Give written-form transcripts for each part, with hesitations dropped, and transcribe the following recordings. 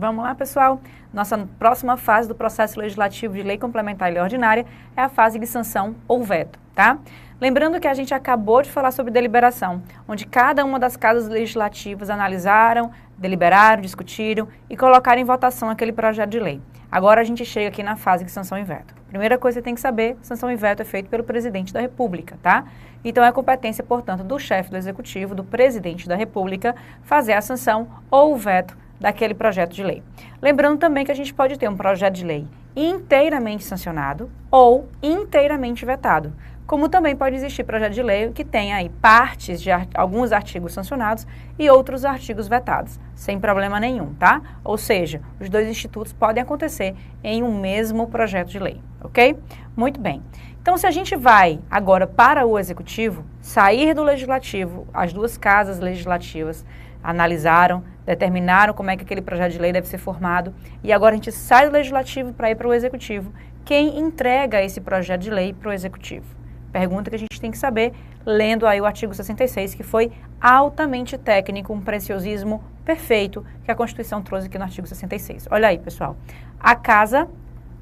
Vamos lá, pessoal? Nossa próxima fase do processo legislativo de lei complementar e lei ordinária é a fase de sanção ou veto, tá? Lembrando que a gente acabou de falar sobre deliberação, onde cada uma das casas legislativas analisaram, deliberaram, discutiram e colocaram em votação aquele projeto de lei. Agora a gente chega aqui na fase de sanção e veto. Primeira coisa que você tem que saber, sanção e veto é feito pelo presidente da República, tá? Então é competência, portanto, do chefe do executivo, do presidente da República, fazer a sanção ou o veto daquele projeto de lei. Lembrando também que a gente pode ter um projeto de lei inteiramente sancionado ou inteiramente vetado, como também pode existir projeto de lei que tenha aí partes de alguns artigos sancionados e outros artigos vetados, sem problema nenhum, tá? Ou seja, os dois institutos podem acontecer em um mesmo projeto de lei, ok? Muito bem. Então, se a gente vai agora para o executivo, sair do legislativo, as duas casas legislativas analisaram, determinaram como é que aquele projeto de lei deve ser formado e agora a gente sai do legislativo para ir para o executivo. Quem entrega esse projeto de lei para o executivo? Pergunta que a gente tem que saber, lendo aí o artigo 66, que foi altamente técnico, um preciosismo perfeito que a Constituição trouxe aqui no artigo 66. Olha aí, pessoal. A casa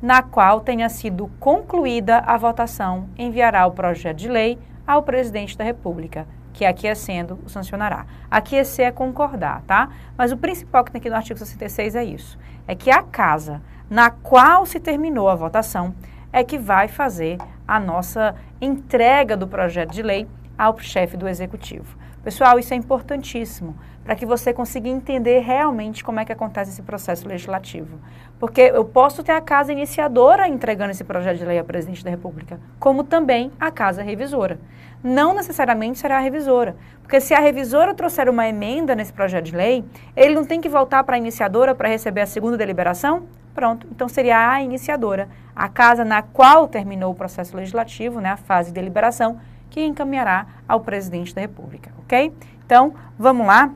na qual tenha sido concluída a votação enviará o projeto de lei ao presidente da República, que aquiescendo o sancionará. Aquiecer é concordar, tá? Mas o principal que tem aqui no artigo 66 é isso, é que a casa na qual se terminou a votação é que vai fazer a nossa entrega do projeto de lei ao chefe do executivo. Pessoal, isso é importantíssimo para que você consiga entender realmente como é que acontece esse processo legislativo. Porque eu posso ter a casa iniciadora entregando esse projeto de lei ao presidente da República, como também a casa revisora. Não necessariamente será a revisora, porque se a revisora trouxer uma emenda nesse projeto de lei, ele não tem que voltar para a iniciadora para receber a segunda deliberação? Pronto, então seria a iniciadora, a casa na qual terminou o processo legislativo, né, a fase de deliberação, que encaminhará ao presidente da República, ok? Então, vamos lá,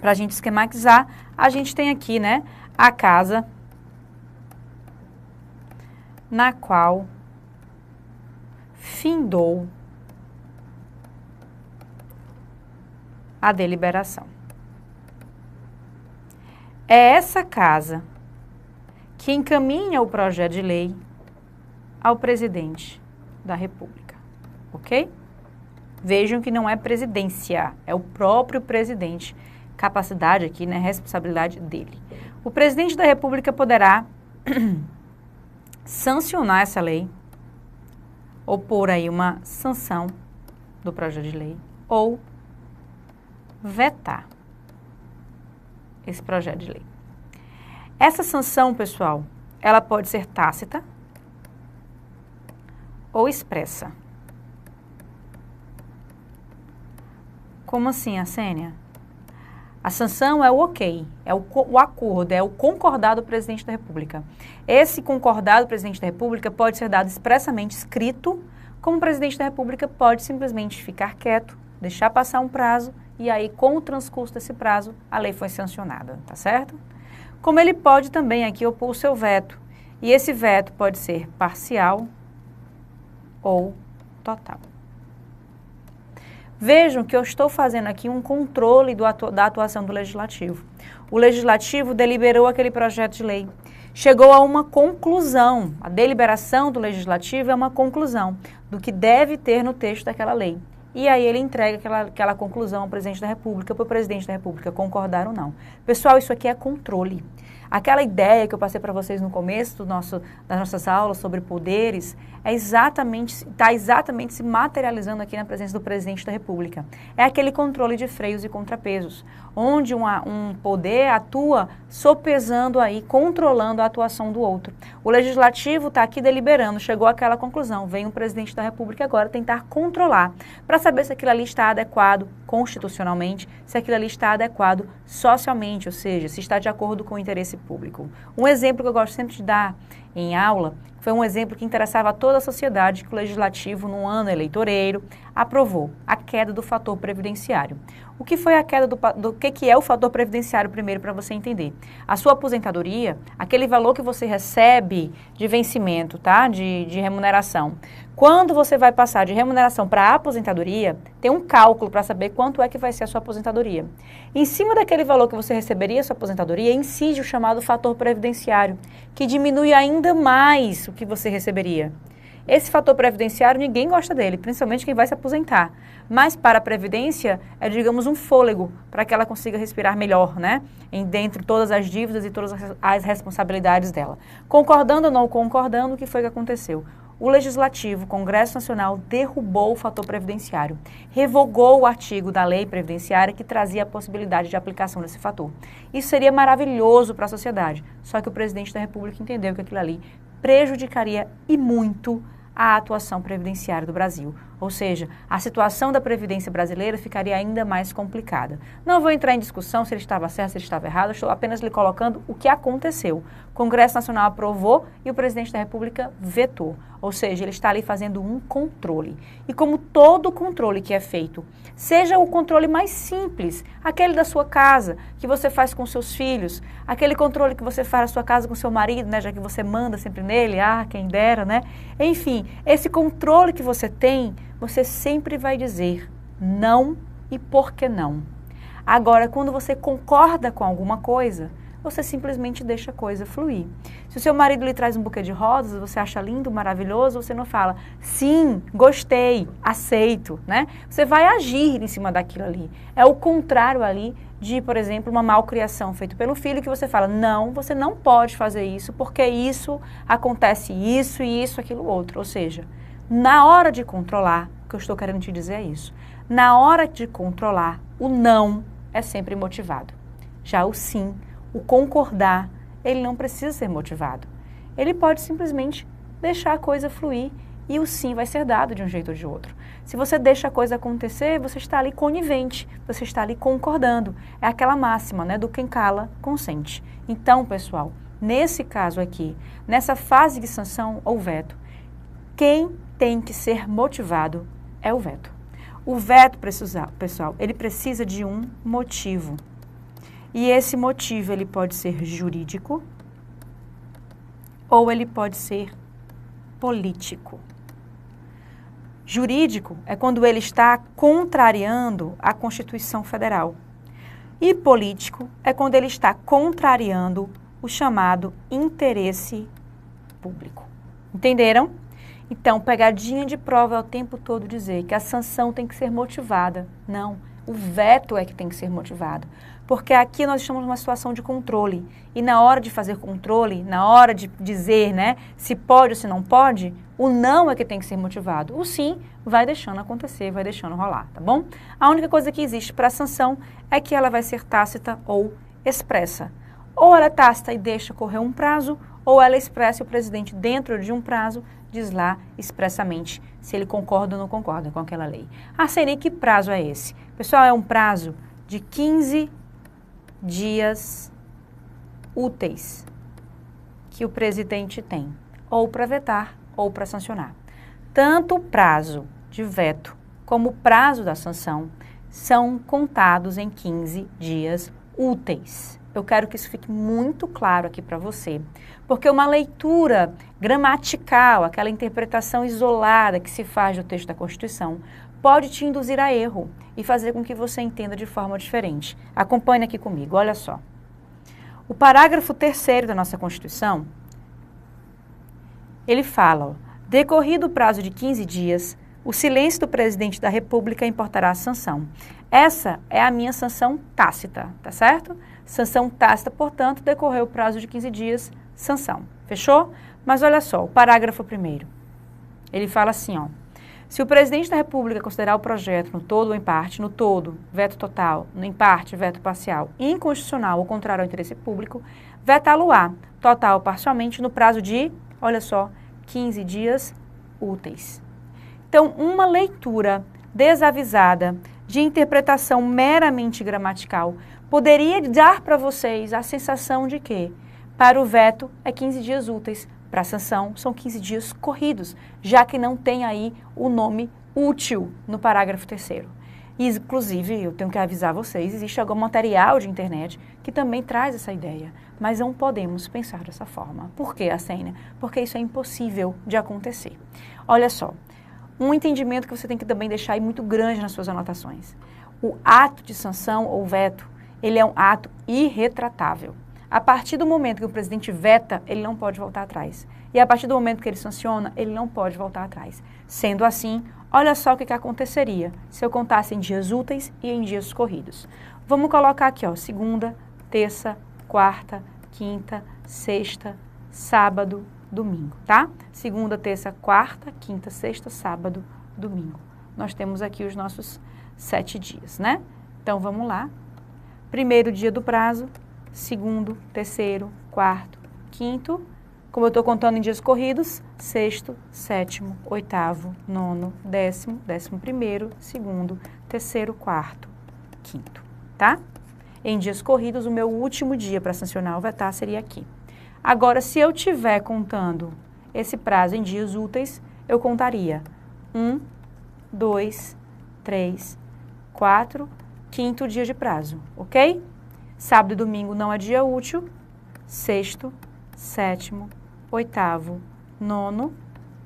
para a gente esquematizar, a gente tem aqui, né, a casa na qual findou a deliberação. É essa casa que encaminha o projeto de lei ao presidente da República, ok? Vejam que não é presidência, é o próprio presidente, capacidade aqui, né, responsabilidade dele. O presidente da República poderá sancionar essa lei, ou pôr aí uma sanção do projeto de lei, ou vetar esse projeto de lei. Essa sanção, pessoal, ela pode ser tácita ou expressa. Como assim, Arsênia? A sanção é o ok, é o acordo, é o concordado do presidente da República. Esse concordado do presidente da República pode ser dado expressamente escrito, como o presidente da República pode simplesmente ficar quieto, deixar passar um prazo e aí, com o transcurso desse prazo, a lei foi sancionada, tá certo? Como ele pode também aqui opor o seu veto, e esse veto pode ser parcial ou total. Vejam que eu estou fazendo aqui um controle da atuação do Legislativo. O Legislativo deliberou aquele projeto de lei, chegou a uma conclusão, a deliberação do Legislativo é uma conclusão do que deve ter no texto daquela lei. E aí ele entrega aquela conclusão ao presidente da República, para o presidente da República concordar ou não. Pessoal, isso aqui é controle. Aquela ideia que eu passei para vocês no começo das nossas aulas sobre poderes, está exatamente se materializando aqui na presença do presidente da República. É aquele controle de freios e contrapesos, onde um poder atua sopesando aí, controlando a atuação do outro. O Legislativo está aqui deliberando, chegou àquela conclusão, vem o presidente da República agora tentar controlar, para saber se aquilo ali está adequado constitucionalmente, se aquilo ali está adequado socialmente, ou seja, se está de acordo com o interesse público. Um exemplo que eu gosto sempre de dar em aula foi um exemplo que interessava a toda a sociedade, que o Legislativo, no ano eleitoreiro, aprovou a queda do fator previdenciário. O que foi a queda do que é o fator previdenciário primeiro para você entender? A sua aposentadoria, aquele valor que você recebe de vencimento, tá? De remuneração. Quando você vai passar de remuneração para a aposentadoria, tem um cálculo para saber quanto é que vai ser a sua aposentadoria. Em cima daquele valor que você receberia a sua aposentadoria, incide o chamado fator previdenciário, que diminui ainda mais o que você receberia. Esse fator previdenciário, ninguém gosta dele, principalmente quem vai se aposentar. Mas para a Previdência, é, digamos, um fôlego para que ela consiga respirar melhor, né? Dentro de todas as dívidas e todas as responsabilidades dela. Concordando ou não concordando, o que foi que aconteceu? O Legislativo, o Congresso Nacional, derrubou o fator previdenciário, revogou o artigo da lei previdenciária que trazia a possibilidade de aplicação desse fator. Isso seria maravilhoso para a sociedade, só que o presidente da República entendeu que aquilo ali prejudicaria e muito a atuação previdenciária do Brasil. Ou seja, a situação da Previdência brasileira ficaria ainda mais complicada. Não vou entrar em discussão se ele estava certo, se ele estava errado, estou apenas lhe colocando o que aconteceu. O Congresso Nacional aprovou e o presidente da República vetou. Ou seja, ele está ali fazendo um controle. E como todo controle que é feito, seja o controle mais simples, aquele da sua casa, que você faz com seus filhos, aquele controle que você faz na sua casa com seu marido, né, já que você manda sempre nele, quem dera, né? Enfim, esse controle que você tem, você sempre vai dizer não e por que não. Agora, quando você concorda com alguma coisa, você simplesmente deixa a coisa fluir. Se o seu marido lhe traz um buquê de rosas, você acha lindo, maravilhoso, você não fala, sim, gostei, aceito, né? Você vai agir em cima daquilo ali. É o contrário ali de, por exemplo, uma malcriação feita pelo filho, que você fala, não, você não pode fazer isso, porque isso acontece isso e isso, aquilo outro. Ou seja, na hora de controlar, o que eu estou querendo te dizer é isso. Na hora de controlar, o não é sempre motivado. Já o sim, o concordar, ele não precisa ser motivado. Ele pode simplesmente deixar a coisa fluir e o sim vai ser dado de um jeito ou de outro. Se você deixa a coisa acontecer, você está ali conivente, você está ali concordando. É aquela máxima, né, do quem cala, consente. Então, pessoal, nesse caso aqui, nessa fase de sanção ou veto, quem tem que ser motivado é o veto. O veto, pessoal, ele precisa de um motivo. E esse motivo, ele pode ser jurídico ou ele pode ser político. Jurídico é quando ele está contrariando a Constituição Federal. E político é quando ele está contrariando o chamado interesse público. Entenderam? Então, pegadinha de prova é o tempo todo dizer que a sanção tem que ser motivada. Não, o veto é que tem que ser motivado. Porque aqui nós estamos numa situação de controle. E na hora de fazer controle, na hora de dizer, né, se pode ou se não pode, o não é que tem que ser motivado. O sim vai deixando acontecer, vai deixando rolar, tá bom? A única coisa que existe para a sanção é que ela vai ser tácita ou expressa. Ou ela é tácita e deixa correr um prazo, ou ela é expressa e o presidente, dentro de um prazo, diz lá expressamente se ele concorda ou não concorda com aquela lei. Sene, que prazo é esse? Pessoal, é um prazo de 15 dias úteis que o presidente tem, ou para vetar ou para sancionar. Tanto o prazo de veto como o prazo da sanção são contados em 15 dias úteis. Eu quero que isso fique muito claro aqui para você, porque uma leitura gramatical, aquela interpretação isolada que se faz do texto da Constituição, pode te induzir a erro e fazer com que você entenda de forma diferente. Acompanhe aqui comigo, olha só. O parágrafo 3º da nossa Constituição, ele fala, ó, decorrido o prazo de 15 dias, o silêncio do presidente da República importará a sanção. Essa é a minha sanção tácita, tá certo? Sanção tácita, portanto, decorreu o prazo de 15 dias, sanção. Fechou? Mas olha só, o parágrafo 1º, ele fala assim, ó. Se o presidente da República considerar o projeto no todo ou em parte, no todo, veto total, em parte, veto parcial, inconstitucional ou contrário ao interesse público, vetá-lo-á, total ou parcialmente, no prazo de, olha só, 15 dias úteis. Então, uma leitura desavisada de interpretação meramente gramatical poderia dar para vocês a sensação de que, para o veto, é 15 dias úteis, para a sanção são 15 dias corridos, já que não tem aí o nome útil no parágrafo 3º. Inclusive, eu tenho que avisar vocês, existe algum material de internet que também traz essa ideia, mas não podemos pensar dessa forma. Por quê, Arsênia? Porque isso é impossível de acontecer. Olha só, um entendimento que você tem que também deixar aí muito grande nas suas anotações. O ato de sanção ou veto, ele é um ato irretratável. A partir do momento que o presidente veta, ele não pode voltar atrás. E a partir do momento que ele sanciona, ele não pode voltar atrás. Sendo assim, olha só o que aconteceria se eu contasse em dias úteis e em dias corridos. Vamos colocar aqui, ó, segunda, terça, quarta, quinta, sexta, sábado, domingo, tá? Segunda, terça, quarta, quinta, sexta, sábado, domingo. Nós temos aqui os nossos 7 dias, né? Então, vamos lá. Primeiro dia do prazo, segundo, terceiro, quarto, quinto. Como eu estou contando em dias corridos, sexto, sétimo, oitavo, nono, décimo, 11º, segundo, terceiro, quarto, quinto, tá? Em dias corridos, o meu último dia para sancionar ou vetar seria aqui. Agora, se eu estiver contando esse prazo em dias úteis, eu contaria 1, 2, 3, 4, quinto dia de prazo, ok? Sábado e domingo não é dia útil, sexto, sétimo, oitavo, nono,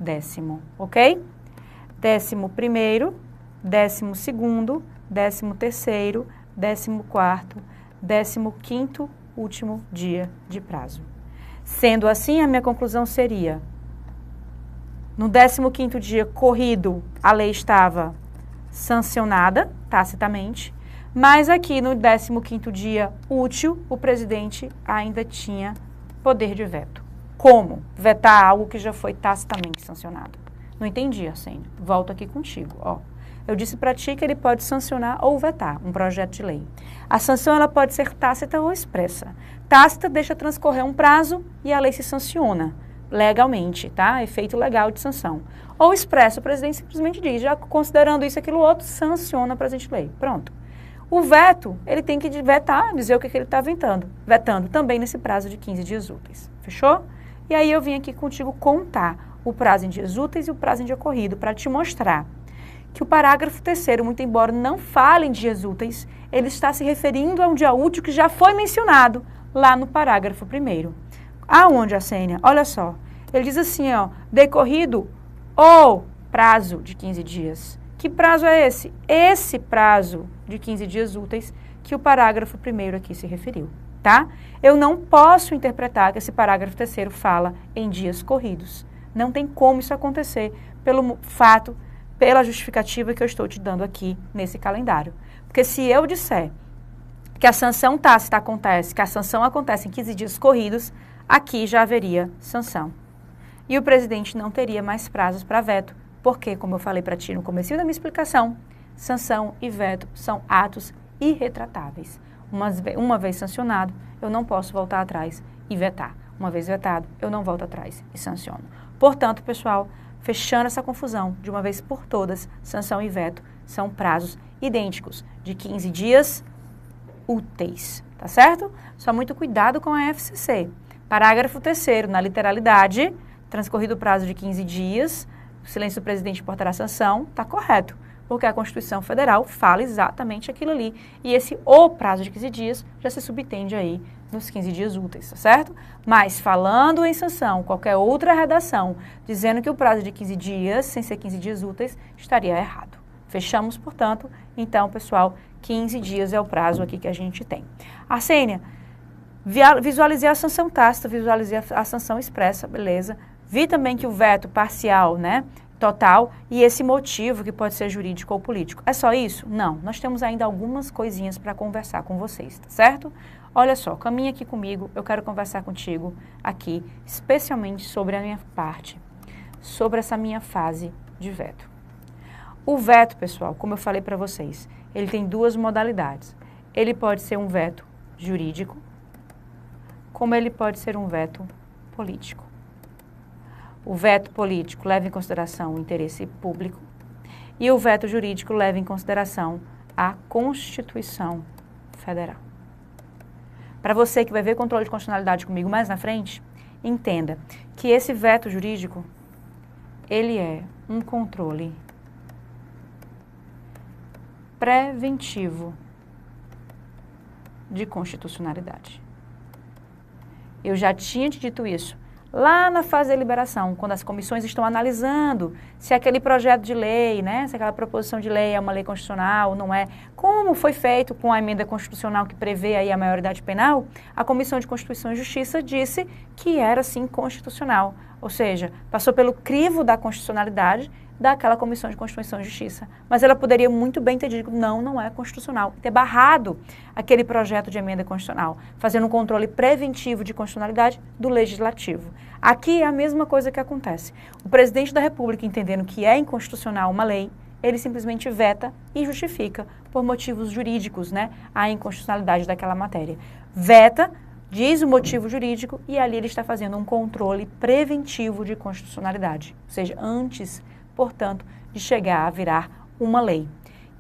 décimo, ok? 11º, 12º, 13º, 14º, 15º, último dia de prazo. Sendo assim, a minha conclusão seria, no 15º dia corrido, a lei estava sancionada, tacitamente, mas aqui no 15º dia útil, o presidente ainda tinha poder de veto. Como vetar algo que já foi tacitamente sancionado? Não entendi, Arsênia. Volto aqui contigo, ó. Eu disse para ti que ele pode sancionar ou vetar um projeto de lei. A sanção ela pode ser tácita ou expressa. Tácita deixa transcorrer um prazo e a lei se sanciona legalmente, tá? Efeito legal de sanção. Ou expressa, o presidente simplesmente diz, já considerando isso, aquilo, outro, sanciona a presente lei. Pronto. O veto, ele tem que vetar, dizer o que ele está vetando também nesse prazo de 15 dias úteis. Fechou? E aí eu vim aqui contigo contar o prazo em dias úteis e o prazo em dia corrido, para te mostrar que o parágrafo 3º, muito embora não fale em dias úteis, ele está se referindo a um dia útil que já foi mencionado lá no parágrafo 1º. Aonde, Arsênia? Olha só, ele diz assim, ó, decorrido o prazo de 15 dias. Que prazo é esse? Esse prazo de 15 dias úteis que o parágrafo 1º aqui se referiu, tá? Eu não posso interpretar que esse parágrafo 3º fala em dias corridos. Não tem como isso acontecer pelo fato, pela justificativa que eu estou te dando aqui nesse calendário. Porque se eu disser que a sanção tácita acontece, que a sanção acontece em 15 dias corridos, aqui já haveria sanção. E o presidente não teria mais prazos para veto, porque, como eu falei para ti no começo da minha explicação, sanção e veto são atos irretratáveis. Uma vez sancionado, eu não posso voltar atrás e vetar. Uma vez vetado, eu não volto atrás e sanciono. Portanto, pessoal, fechando essa confusão, de uma vez por todas, sanção e veto são prazos idênticos, de 15 dias úteis, tá certo? Só muito cuidado com a FCC. Parágrafo 3º, na literalidade, transcorrido o prazo de 15 dias, o silêncio do presidente importará sanção, está correto, porque a Constituição Federal fala exatamente aquilo ali. E esse o prazo de 15 dias já se subtende aí nos 15 dias úteis, tá certo? Mas falando em sanção, qualquer outra redação, dizendo que o prazo de 15 dias, sem ser 15 dias úteis, estaria errado. Fechamos, portanto, então, pessoal, 15 dias é o prazo aqui que a gente tem. Arsênia, visualizei a sanção tácita, visualizei a sanção expressa, beleza. Vi também que o veto parcial, né, total, e esse motivo que pode ser jurídico ou político. É só isso? Não, nós temos ainda algumas coisinhas para conversar com vocês, tá certo? Olha só, caminha aqui comigo, eu quero conversar contigo aqui, especialmente sobre a minha parte, sobre essa minha fase de veto. O veto, pessoal, como eu falei para vocês, ele tem duas modalidades. Ele pode ser um veto jurídico, como ele pode ser um veto político. O veto político leva em consideração o interesse público e o veto jurídico leva em consideração a Constituição Federal. Para você que vai ver controle de constitucionalidade comigo mais na frente, entenda que esse veto jurídico, ele é um controle preventivo de constitucionalidade. Eu já tinha te dito isso lá na fase de deliberação, quando as comissões estão analisando se aquele projeto de lei, né, se aquela proposição de lei é uma lei constitucional ou não é, como foi feito com a emenda constitucional que prevê aí a maioridade penal, a Comissão de Constituição e Justiça disse que era sim constitucional, ou seja, passou pelo crivo da constitucionalidade daquela Comissão de Constituição e Justiça. Mas ela poderia muito bem ter dito, não é constitucional, ter barrado aquele projeto de emenda constitucional, fazendo um controle preventivo de constitucionalidade do Legislativo. Aqui é a mesma coisa que acontece. O presidente da República, entendendo que é inconstitucional uma lei, ele simplesmente veta e justifica por motivos jurídicos, né, a inconstitucionalidade daquela matéria. Veta, diz o motivo jurídico e ali ele está fazendo um controle preventivo de constitucionalidade, ou seja, antes, portanto, de chegar a virar uma lei.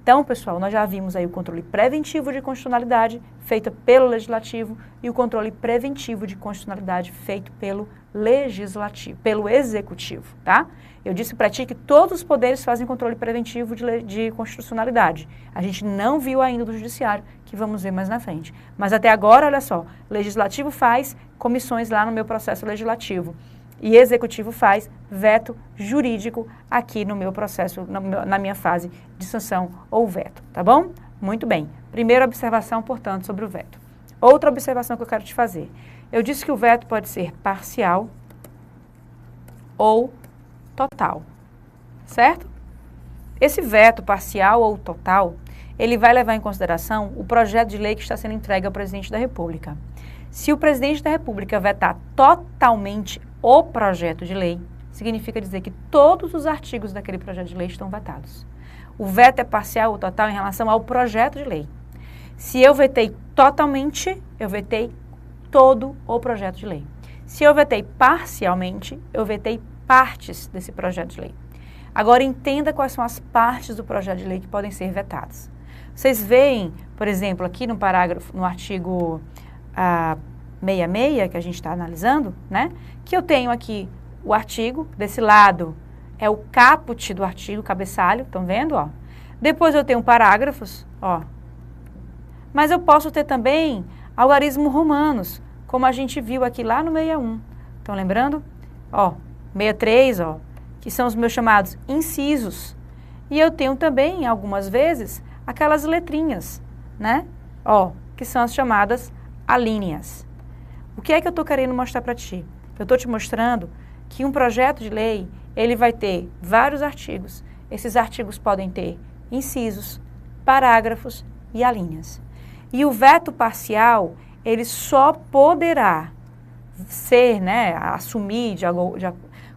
Então, pessoal, nós já vimos aí o controle preventivo de constitucionalidade feito pelo Legislativo e o controle preventivo de constitucionalidade feito pelo Legislativo, pelo Executivo, tá? Eu disse para ti que todos os poderes fazem controle preventivo de constitucionalidade. A gente não viu ainda do Judiciário, que vamos ver mais na frente. Mas até agora, olha só, Legislativo faz comissões lá no meu processo legislativo. E Executivo faz veto jurídico aqui no meu processo, na minha fase de sanção ou veto, tá bom? Muito bem. Primeira observação, portanto, sobre o veto. Outra observação que eu quero te fazer. Eu disse que o veto pode ser parcial ou total, certo? Esse veto parcial ou total, ele vai levar em consideração o projeto de lei que está sendo entregue ao presidente da República. Se o presidente da República vetar totalmente o projeto de lei, significa dizer que todos os artigos daquele projeto de lei estão vetados. O veto é parcial ou total em relação ao projeto de lei. Se eu vetei totalmente, eu vetei todo o projeto de lei. Se eu vetei parcialmente, eu vetei partes desse projeto de lei. Agora entenda quais são as partes do projeto de lei que podem ser vetadas. Vocês veem, por exemplo, aqui no parágrafo, no artigo 66, que a gente está analisando, né? Que eu tenho aqui o artigo, desse lado é o caput do artigo, cabeçalho, estão vendo, ó? Depois eu tenho parágrafos, ó. Mas eu posso ter também algarismos romanos, como a gente viu aqui lá no 61. Estão lembrando? Ó, 63, ó, que são os meus chamados incisos. E eu tenho também, algumas vezes, aquelas letrinhas, né? Ó, que são as chamadas alíneas. O que é que eu estou querendo mostrar para ti? Eu estou te mostrando que um projeto de lei, ele vai ter vários artigos. Esses artigos podem ter incisos, parágrafos e alíneas. E o veto parcial, ele só poderá ser, né, assumir,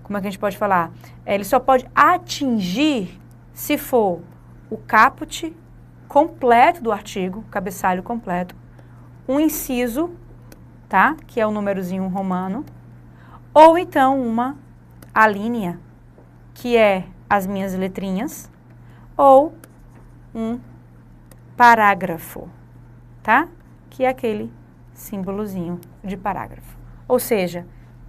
como é que a gente pode falar? Ele só pode atingir se for o caput completo do artigo, cabeçalho completo, um inciso, tá? Que é o númerozinho romano, ou então uma alínea, que é as minhas letrinhas, ou um parágrafo, tá? Que é aquele símbolozinho de parágrafo. Ou seja,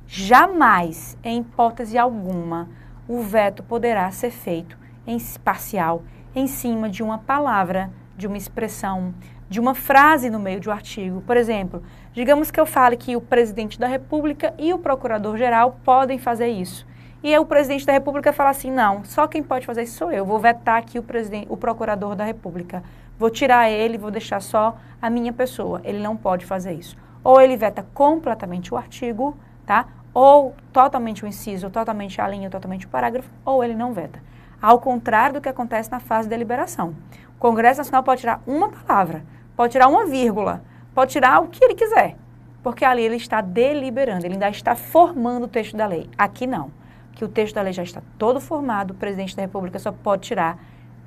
jamais, em hipótese alguma, o veto poderá ser feito em parcial em cima de uma palavra, de uma expressão, de uma frase no meio de um artigo. Por exemplo, digamos que eu fale que o presidente da República e o procurador-geral podem fazer isso. E aí o presidente da República fala assim, não, só quem pode fazer isso sou eu, vou vetar aqui o procurador da República. Vou tirar ele, vou deixar só a minha pessoa. Ele não pode fazer isso. Ou ele veta completamente o artigo, tá? Ou totalmente o inciso, ou totalmente a linha, ou totalmente o parágrafo, ou ele não veta. Ao contrário do que acontece na fase de deliberação. O Congresso Nacional pode tirar uma palavra, pode tirar uma vírgula, pode tirar o que ele quiser, porque ali ele está deliberando, ele ainda está formando o texto da lei. Aqui não, que o texto da lei já está todo formado, o presidente da República só pode tirar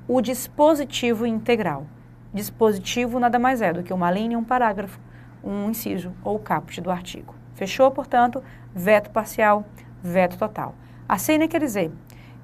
o dispositivo integral. Dispositivo nada mais é do que uma linha, um parágrafo, um inciso ou caput do artigo. Fechou, portanto, veto parcial, veto total. Assim quer dizer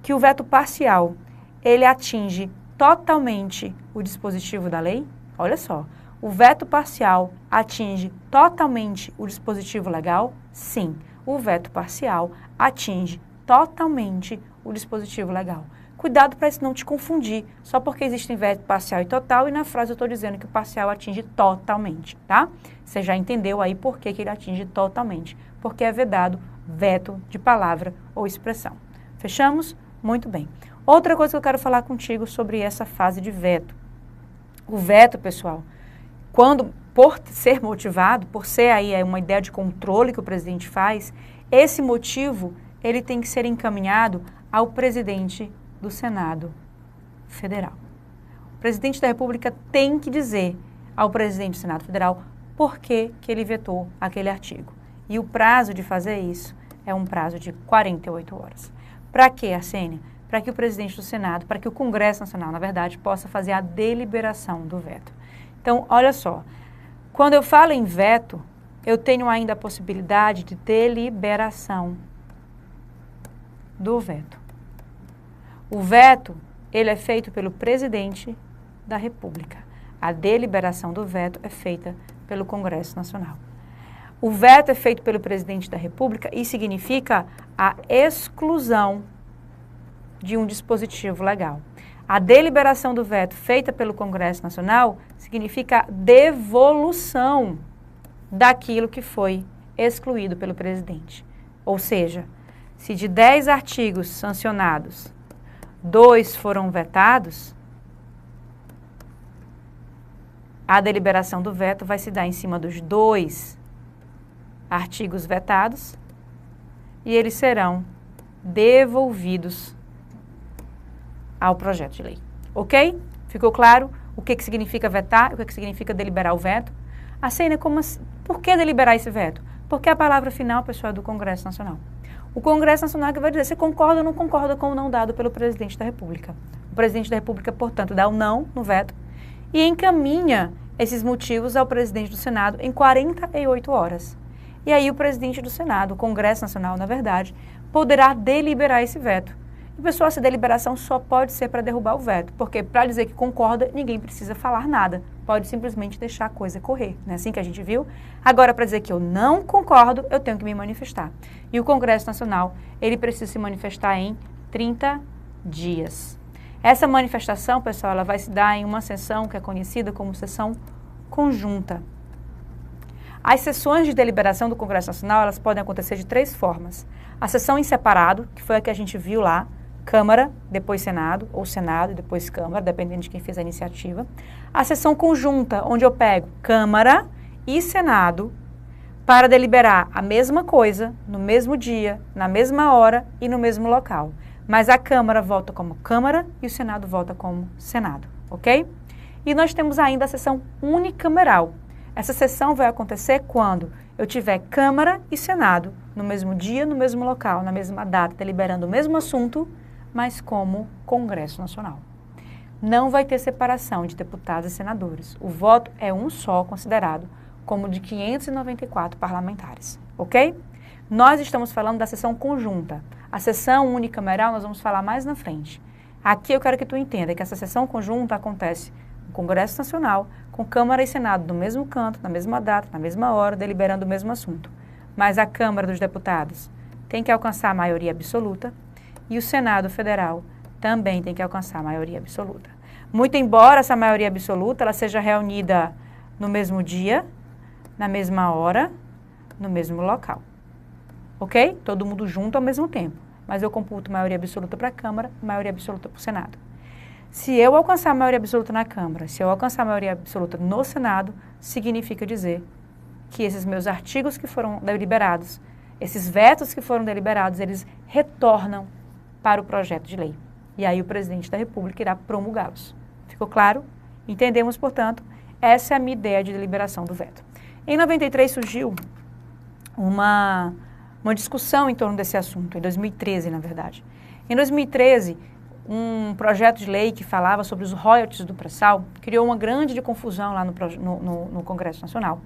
que o veto parcial, ele atinge totalmente o dispositivo da lei. Olha só, o veto parcial atinge totalmente o dispositivo legal? Sim. o veto parcial atinge totalmente o dispositivo legal. Cuidado para isso não te confundir, só porque existem veto parcial e total, e na frase eu estou dizendo que o parcial atinge totalmente, tá? Você já entendeu aí por que ele atinge totalmente, porque é vedado veto de palavra ou expressão. Fechamos? Muito bem. Outra coisa que eu quero falar contigo sobre essa fase de veto. O veto, pessoal, por ser motivado, por ser aí uma ideia de controle que o presidente faz, esse motivo ele tem que ser encaminhado ao presidente do Senado Federal. O presidente da República tem que dizer ao presidente do Senado Federal por que ele vetou aquele artigo. E o prazo de fazer isso é um prazo de 48 horas. Para quê, Arsênia? Para que o presidente do Senado, para que o Congresso Nacional, na verdade, possa fazer a deliberação do veto. Então, olha só, quando eu falo em veto, eu tenho ainda a possibilidade de deliberação do veto. O veto, ele é feito pelo presidente da República. A deliberação do veto é feita pelo Congresso Nacional. O veto é feito pelo presidente da República e significa a exclusão de um dispositivo legal. A deliberação do veto feita pelo Congresso Nacional significa a devolução daquilo que foi excluído pelo presidente. Ou seja, se de 10 artigos sancionados, 2 foram vetados, a deliberação do veto vai se dar em cima dos 2 artigos vetados e eles serão devolvidos ao projeto de lei. Ok? Ficou claro o que significa vetar, o que significa deliberar o veto? Arsênia, como assim? Por que deliberar esse veto? Porque a palavra final, pessoal, é do Congresso Nacional. O Congresso Nacional que vai dizer se concorda ou não concorda com o não dado pelo presidente da República. O presidente da República, portanto, dá o não no veto e encaminha esses motivos ao presidente do Senado em 48 horas. E aí o presidente do Senado, o Congresso Nacional, na verdade, poderá deliberar esse veto. E, pessoal, essa deliberação só pode ser para derrubar o veto, porque para dizer que concorda, ninguém precisa falar nada. Pode simplesmente deixar a coisa correr, não é assim que a gente viu? Agora, para dizer que eu não concordo, eu tenho que me manifestar. E o Congresso Nacional, ele precisa se manifestar em 30 dias. Essa manifestação, pessoal, ela vai se dar em uma sessão que é conhecida como sessão conjunta. As sessões de deliberação do Congresso Nacional, elas podem acontecer de 3 formas. A sessão em separado, que foi a que a gente viu lá, Câmara, depois Senado, ou Senado e depois Câmara, dependendo de quem fez a iniciativa. A sessão conjunta, onde eu pego Câmara e Senado para deliberar a mesma coisa, no mesmo dia, na mesma hora e no mesmo local. Mas a Câmara vota como Câmara e o Senado vota como Senado, ok? E nós temos ainda a sessão unicameral. Essa sessão vai acontecer quando eu tiver Câmara e Senado no mesmo dia, no mesmo local, na mesma data, deliberando o mesmo assunto, mas como Congresso Nacional. Não vai ter separação de deputados e senadores. O voto é um só, considerado como de 594 parlamentares, ok? Nós estamos falando da sessão conjunta. A sessão unicameral nós vamos falar mais na frente. Aqui eu quero que tu entenda que essa sessão conjunta acontece no Congresso Nacional, com Câmara e Senado no mesmo canto, na mesma data, na mesma hora, deliberando o mesmo assunto. Mas a Câmara dos Deputados tem que alcançar a maioria absoluta e o Senado Federal também tem que alcançar a maioria absoluta. Muito embora essa maioria absoluta ela seja reunida no mesmo dia, na mesma hora, no mesmo local. Ok? Todo mundo junto ao mesmo tempo. Mas eu computo maioria absoluta para a Câmara e maioria absoluta para o Senado. Se eu alcançar a maioria absoluta na Câmara, se eu alcançar a maioria absoluta no Senado, significa dizer que esses meus artigos que foram deliberados, esses vetos que foram deliberados, eles retornam para o projeto de lei. E aí o presidente da República irá promulgá-los. Ficou claro? Entendemos, portanto, essa é a minha ideia de deliberação do veto. Em 93 surgiu uma discussão em torno desse assunto, em 2013, na verdade. Em 2013, um projeto de lei que falava sobre os royalties do pré-sal criou uma grande confusão lá no Congresso Nacional.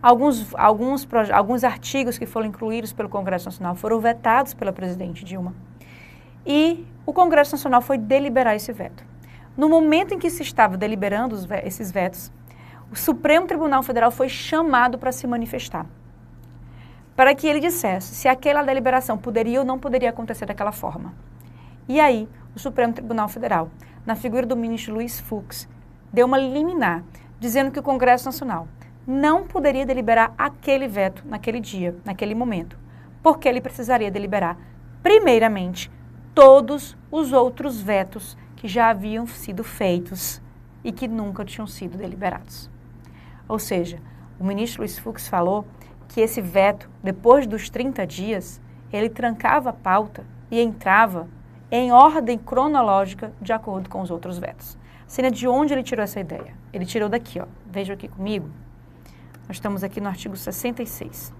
Alguns artigos que foram incluídos pelo Congresso Nacional foram vetados pela presidente Dilma. E o Congresso Nacional foi deliberar esse veto. No momento em que se estava deliberando esses vetos, o Supremo Tribunal Federal foi chamado para se manifestar. para que ele dissesse se aquela deliberação poderia ou não poderia acontecer daquela forma. E aí, o Supremo Tribunal Federal, na figura do ministro Luiz Fux, deu uma liminar, dizendo que o Congresso Nacional não poderia deliberar aquele veto naquele dia, naquele momento, porque ele precisaria deliberar, primeiramente, todos os outros vetos que já haviam sido feitos e que nunca tinham sido deliberados. Ou seja, o ministro Luiz Fux falou que esse veto, depois dos 30 dias, ele trancava a pauta e entrava em ordem cronológica de acordo com os outros vetos. Sênia, de onde ele tirou essa ideia? Ele tirou daqui, ó. Vejam aqui comigo. Nós estamos aqui no artigo 66.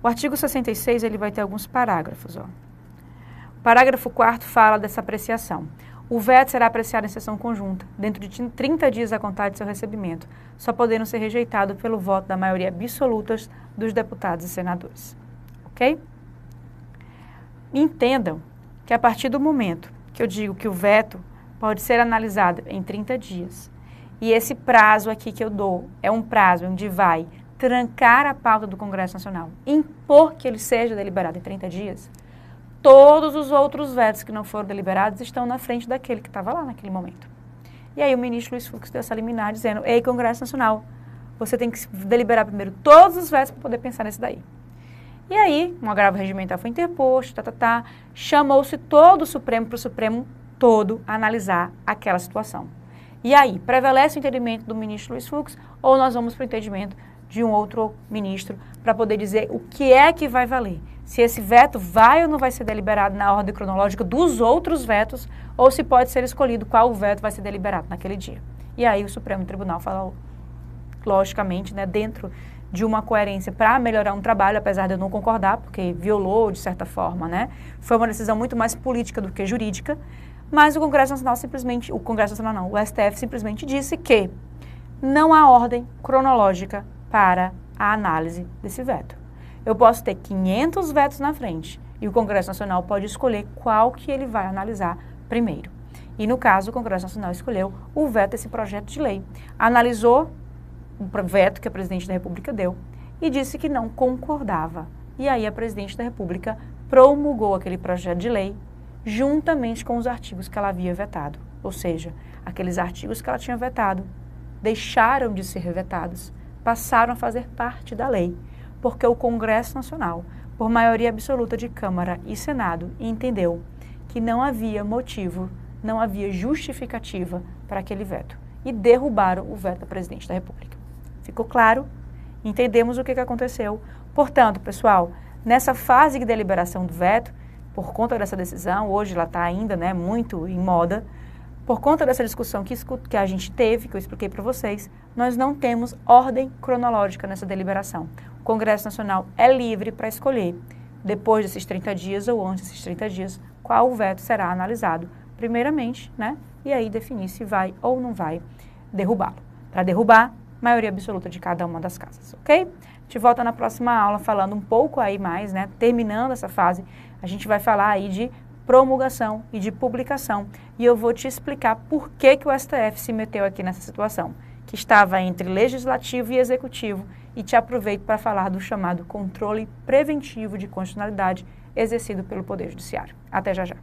O artigo 66, ele vai ter alguns parágrafos, ó. O parágrafo 4º fala dessa apreciação. O veto será apreciado em sessão conjunta, dentro de 30 dias a contar de seu recebimento, só podendo ser rejeitado pelo voto da maioria absoluta dos deputados e senadores. Ok? Entendam que a partir do momento que eu digo que o veto pode ser analisado em 30 dias, e esse prazo aqui que eu dou é um prazo onde vai trancar a pauta do Congresso Nacional, impor que ele seja deliberado em 30 dias, todos os outros vetos que não foram deliberados estão na frente daquele que estava lá naquele momento. E aí o ministro Luiz Fux deu essa liminar dizendo, ei, Congresso Nacional, você tem que deliberar primeiro todos os vetos para poder pensar nesse daí. E aí, um agravo regimental foi interposto, chamou-se todo o Supremo para o Supremo todo analisar aquela situação. E aí, prevalece o entendimento do ministro Luiz Fux ou nós vamos para o entendimento de um outro ministro para poder dizer o que é que vai valer? Se esse veto vai ou não vai ser deliberado na ordem cronológica dos outros vetos ou se pode ser escolhido qual veto vai ser deliberado naquele dia. E aí o Supremo Tribunal falou, logicamente, né, dentro de uma coerência para melhorar um trabalho, apesar de eu não concordar, porque violou de certa forma, né? Foi uma decisão muito mais política do que jurídica, mas o Congresso Nacional simplesmente, o STF simplesmente disse que não há ordem cronológica para a análise desse veto. Eu posso ter 500 vetos na frente e o Congresso Nacional pode escolher qual que ele vai analisar primeiro. E no caso, o Congresso Nacional escolheu o veto desse projeto de lei. Analisou o veto que a Presidente da República deu e disse que não concordava. E aí a Presidente da República promulgou aquele projeto de lei juntamente com os artigos que ela havia vetado. Ou seja, aqueles artigos que ela tinha vetado deixaram de ser vetados, passaram a fazer parte da lei, porque o Congresso Nacional, por maioria absoluta de Câmara e Senado, entendeu que não havia motivo, não havia justificativa para aquele veto e derrubaram o veto da Presidente da República. Ficou claro? Entendemos o que aconteceu. Portanto, pessoal, nessa fase de deliberação do veto, por conta dessa decisão, hoje ela está ainda, né, muito em moda, por conta dessa discussão que a gente teve, que eu expliquei para vocês, nós não temos ordem cronológica nessa deliberação. O Congresso Nacional é livre para escolher, depois desses 30 dias ou antes desses 30 dias, qual veto será analisado primeiramente, né, e aí definir se vai ou não vai derrubá-lo. Para derrubar, maioria absoluta de cada uma das casas, ok? A gente volta na próxima aula falando um pouco aí mais, né, terminando essa fase, a gente vai falar aí de promulgação e de publicação e eu vou te explicar por que que o STF se meteu aqui nessa situação, que estava entre legislativo e executivo e te aproveito para falar do chamado controle preventivo de constitucionalidade exercido pelo Poder Judiciário. Até já já.